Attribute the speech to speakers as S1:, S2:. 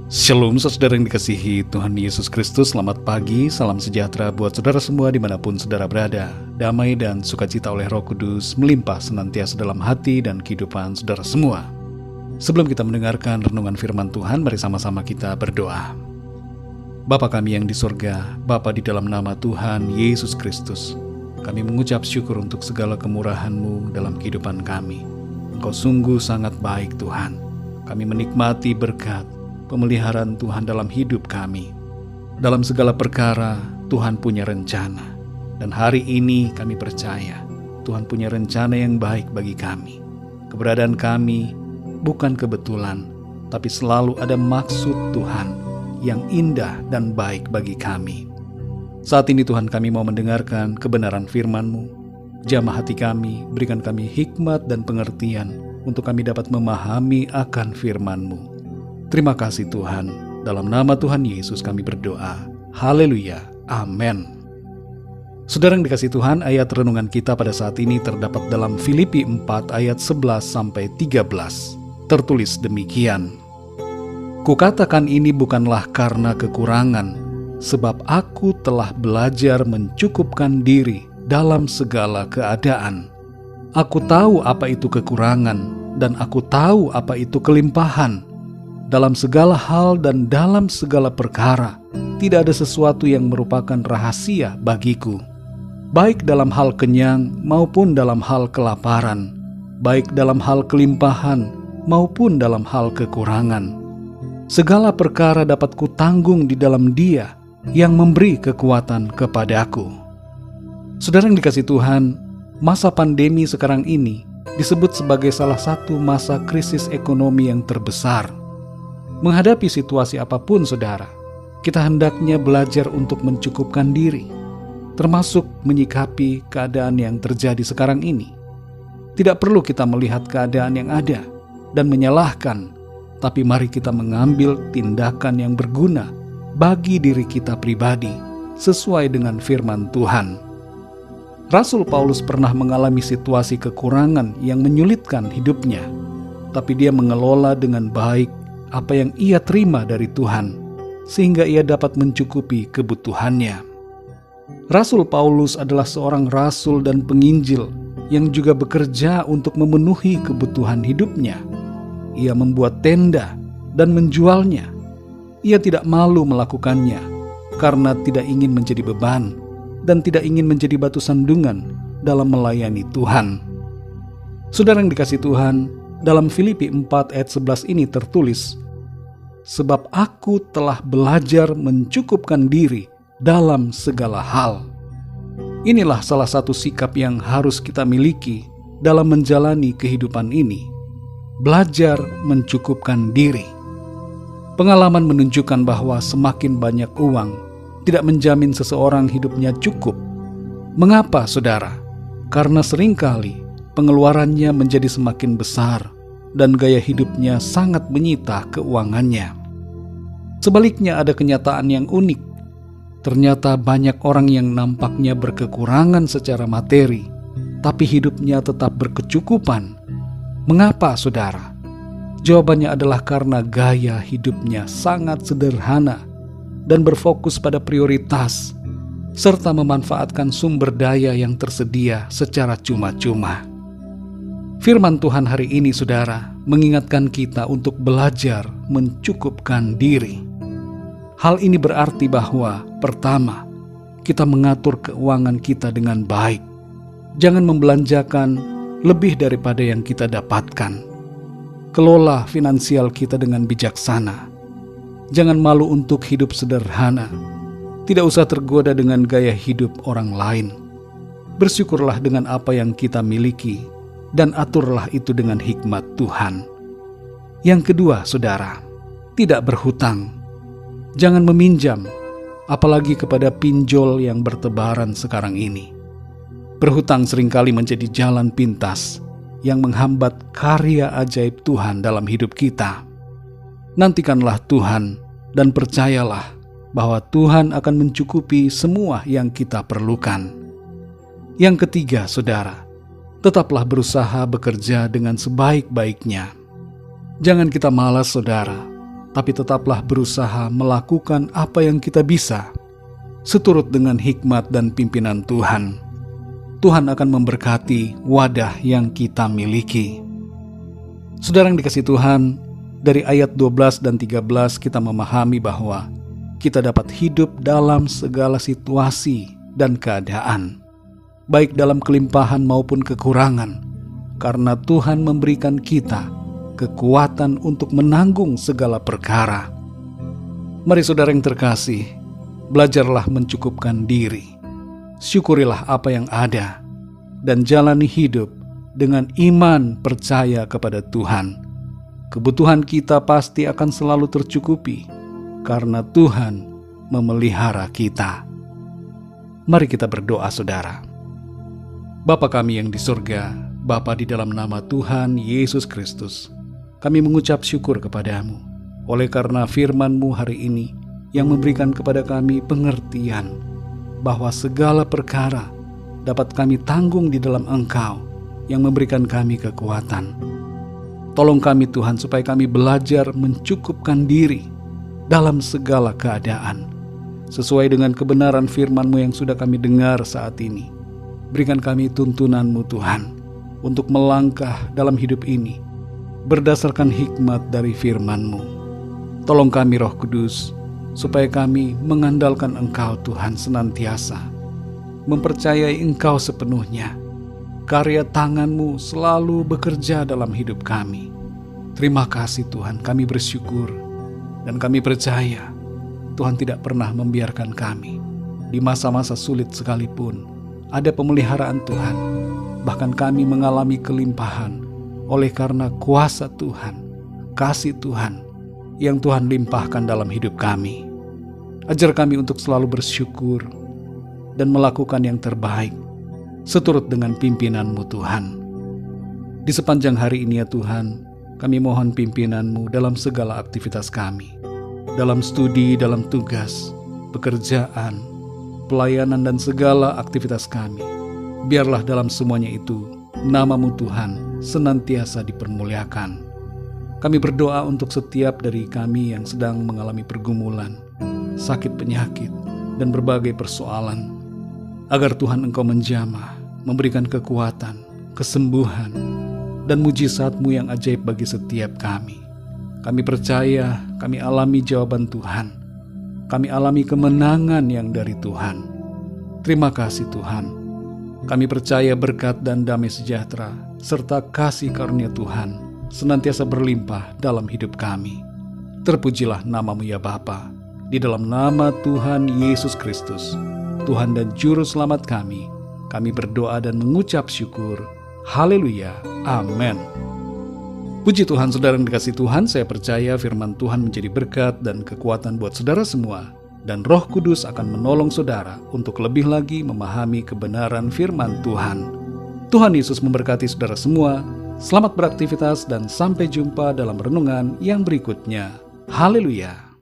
S1: Shalom saudara yang dikasihi Tuhan Yesus Kristus. Selamat pagi, salam sejahtera buat saudara semua dimanapun saudara berada. Damai dan sukacita oleh Roh Kudus melimpah senantiasa dalam hati dan kehidupan saudara semua. Sebelum kita mendengarkan renungan firman Tuhan, mari sama-sama kita berdoa. Bapa kami yang di surga, Bapa di dalam nama Tuhan Yesus Kristus, kami mengucap syukur untuk segala kemurahan-Mu dalam kehidupan kami. Engkau sungguh sangat baik Tuhan. Kami menikmati berkat pemeliharaan Tuhan dalam hidup kami. Dalam segala perkara, Tuhan punya rencana. Dan hari ini kami percaya, Tuhan punya rencana yang baik bagi kami. Keberadaan kami bukan kebetulan, tapi selalu ada maksud Tuhan yang indah dan baik bagi kami. Saat ini Tuhan, kami mau mendengarkan kebenaran firman-Mu. Jamah hati kami, berikan kami hikmat dan pengertian untuk kami dapat memahami akan firman-Mu. Terima kasih Tuhan, dalam nama Tuhan Yesus kami berdoa. Haleluya, amin. Saudara yang dikasihi Tuhan, ayat renungan kita pada saat ini terdapat dalam Filipi 4 ayat 11-13. Tertulis demikian. Kukatakan ini bukanlah karena kekurangan, sebab aku telah belajar mencukupkan diri dalam segala keadaan. Aku tahu apa itu kekurangan, dan aku tahu apa itu kelimpahan. Dalam segala hal dan dalam segala perkara, tidak ada sesuatu yang merupakan rahasia bagiku. Baik dalam hal kenyang maupun dalam hal kelaparan, baik dalam hal kelimpahan maupun dalam hal kekurangan. Segala perkara dapat kutanggung di dalam Dia yang memberi kekuatan kepadaku. Saudara yang dikasihi Tuhan, masa pandemi sekarang ini disebut sebagai salah satu masa krisis ekonomi yang terbesar. Menghadapi situasi apapun saudara, kita hendaknya belajar untuk mencukupkan diri, termasuk menyikapi keadaan yang terjadi sekarang ini. Tidak perlu kita melihat keadaan yang ada dan menyalahkan, tapi mari kita mengambil tindakan yang berguna bagi diri kita pribadi sesuai dengan firman Tuhan. Rasul Paulus pernah mengalami situasi kekurangan yang menyulitkan hidupnya, tapi dia mengelola dengan baik apa yang ia terima dari Tuhan, sehingga ia dapat mencukupi kebutuhannya. Rasul Paulus adalah seorang rasul dan penginjil yang juga bekerja untuk memenuhi kebutuhan hidupnya. Ia membuat tenda dan menjualnya. Ia tidak malu melakukannya karena tidak ingin menjadi beban dan tidak ingin menjadi batu sandungan dalam melayani Tuhan. Saudara yang dikasihi Tuhan, dalam Filipi 4 ayat 11 ini tertulis, sebab aku telah belajar mencukupkan diri dalam segala hal. Inilah salah satu sikap yang harus kita miliki dalam menjalani kehidupan ini. Belajar mencukupkan diri. Pengalaman menunjukkan bahwa semakin banyak uang tidak menjamin seseorang hidupnya cukup. Mengapa, saudara? Karena seringkali pengeluarannya menjadi semakin besar dan gaya hidupnya sangat menyita keuangannya. Sebaliknya ada kenyataan yang unik. Ternyata banyak orang yang nampaknya berkekurangan secara materi, tapi hidupnya tetap berkecukupan. Mengapa, saudara? Jawabannya adalah karena gaya hidupnya sangat sederhana dan berfokus pada prioritas, serta memanfaatkan sumber daya yang tersedia secara cuma-cuma. Firman Tuhan hari ini, saudara, mengingatkan kita untuk belajar mencukupkan diri. Hal ini berarti bahwa, pertama, kita mengatur keuangan kita dengan baik. Jangan membelanjakan lebih daripada yang kita dapatkan. Kelola finansial kita dengan bijaksana. Jangan malu untuk hidup sederhana. Tidak usah tergoda dengan gaya hidup orang lain. Bersyukurlah dengan apa yang kita miliki dan aturlah itu dengan hikmat Tuhan. Yang kedua, saudara, tidak berhutang. Jangan meminjam, apalagi kepada pinjol yang bertebaran sekarang ini. Berhutang seringkali menjadi jalan pintas yang menghambat karya ajaib Tuhan dalam hidup kita. Nantikanlah Tuhan dan percayalah bahwa Tuhan akan mencukupi semua yang kita perlukan. Yang ketiga, saudara, tetaplah berusaha bekerja dengan sebaik-baiknya. Jangan kita malas, saudara, tapi tetaplah berusaha melakukan apa yang kita bisa, seturut dengan hikmat dan pimpinan Tuhan. Tuhan akan memberkati wadah yang kita miliki. Saudara yang dikasihi Tuhan, dari ayat 12 dan 13 kita memahami bahwa kita dapat hidup dalam segala situasi dan keadaan, baik dalam kelimpahan maupun kekurangan, karena Tuhan memberikan kita kekuatan untuk menanggung segala perkara. Mari saudara yang terkasih, belajarlah mencukupkan diri. Syukurilah apa yang ada dan jalani hidup dengan iman percaya kepada Tuhan. Kebutuhan kita pasti akan selalu tercukupi karena Tuhan memelihara kita. Mari kita berdoa saudara. Bapa kami yang di surga, Bapa di dalam nama Tuhan Yesus Kristus, kami mengucap syukur kepadamu oleh karena firman-Mu hari ini yang memberikan kepada kami pengertian bahwa segala perkara dapat kami tanggung di dalam Engkau yang memberikan kami kekuatan. Tolong kami Tuhan supaya kami belajar mencukupkan diri dalam segala keadaan, sesuai dengan kebenaran firman-Mu yang sudah kami dengar saat ini. Berikan kami tuntunan-Mu Tuhan untuk melangkah dalam hidup ini berdasarkan hikmat dari firman-Mu. Tolong kami Roh Kudus, supaya kami mengandalkan Engkau Tuhan senantiasa, mempercayai Engkau sepenuhnya. Karya tangan-Mu selalu bekerja dalam hidup kami. Terima kasih Tuhan, kami bersyukur dan kami percaya Tuhan tidak pernah membiarkan kami. Di masa-masa sulit sekalipun ada pemeliharaan Tuhan. Bahkan kami mengalami kelimpahan oleh karena kuasa Tuhan, kasih Tuhan yang Tuhan limpahkan dalam hidup kami. Ajar kami untuk selalu bersyukur dan melakukan yang terbaik seturut dengan pimpinan-Mu Tuhan. Di sepanjang hari ini ya Tuhan, kami mohon pimpinan-Mu dalam segala aktivitas kami, dalam studi, dalam tugas, pekerjaan, pelayanan dan segala aktivitas kami. Biarlah dalam semuanya itu nama-Mu Tuhan senantiasa dipermuliakan. Kami berdoa untuk setiap dari kami yang sedang mengalami pergumulan, sakit penyakit, dan berbagai persoalan, agar Tuhan Engkau menjamah, memberikan kekuatan, kesembuhan, dan mujizat-Mu yang ajaib bagi setiap kami. Kami percaya kami alami jawaban Tuhan. Kami alami kemenangan yang dari Tuhan. Terima kasih Tuhan. Kami percaya berkat dan damai sejahtera serta kasih karunia Tuhan senantiasa berlimpah dalam hidup kami. Terpujilah nama-Mu ya Bapa. Di dalam nama Tuhan Yesus Kristus, Tuhan dan Juru Selamat kami berdoa dan mengucap syukur. Haleluya. Amin. Puji Tuhan, saudara yang dikasihi Tuhan, saya percaya firman Tuhan menjadi berkat dan kekuatan buat saudara semua. Dan Roh Kudus akan menolong saudara untuk lebih lagi memahami kebenaran firman Tuhan. Tuhan Yesus memberkati saudara semua. Selamat beraktivitas dan sampai jumpa dalam renungan yang berikutnya. Haleluya.